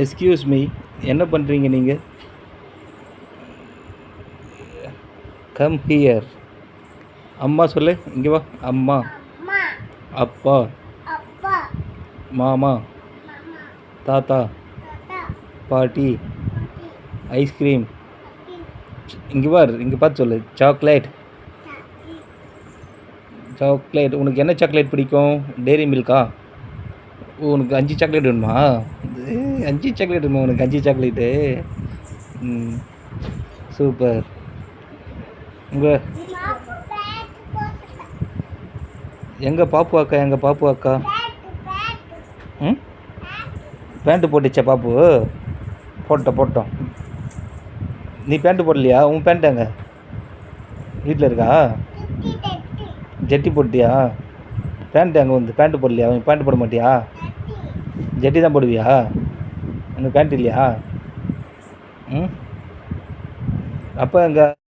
Excuse me, என்ன பண்ணுறீங்க நீங்கள்? Come here. அம்மா சொல்லு, இங்கே வா. அம்மா, அம்மா, அப்பா, அப்பா, மாமா, மாமா, தாத்தா, தாத்தா, பாட்டி, பாட்டி, ஐஸ்கிரீம். பாட்டி, இங்கே பார், இங்கே பார்த்து சொல்லு. சாக்லேட். சாக்கி, சாக்லேட். உனக்கு என்ன சாக்லேட் பிடிக்கும்? டெய்ரி மில்கா? உனக்கு 5 சாக்லேட் வேணுமா? 5 சாக்லேட் வேணுமா உனக்கு? 5 சாக்லேட்டு. ம், சூப்பர். உங்கள் பாப்பு பேட் போட்டுட்டா. எங்கள் பாப்பு அக்கா, எங்கள் பாப்பு அக்கா. பேட் ம், பேண்ட்டு போட்டுச்சா பாப்பு? போட்டோம். நீ பேண்ட்டு போடலையா? உன் பேண்ட் எங்க? வீட்டில் இருக்கா? டெட்டி டெட்டி ஜட்டி போட்டியா? பேண்ட் எங்கே வந்து? பேண்ட்டு போடலையா? உன் பேண்ட் போட மாட்டியா? டெட்டி ஜட்டி தான் போடுவியா? உனக்கு பேண்ட் இல்லையா? ம், அப்போ எங்கே?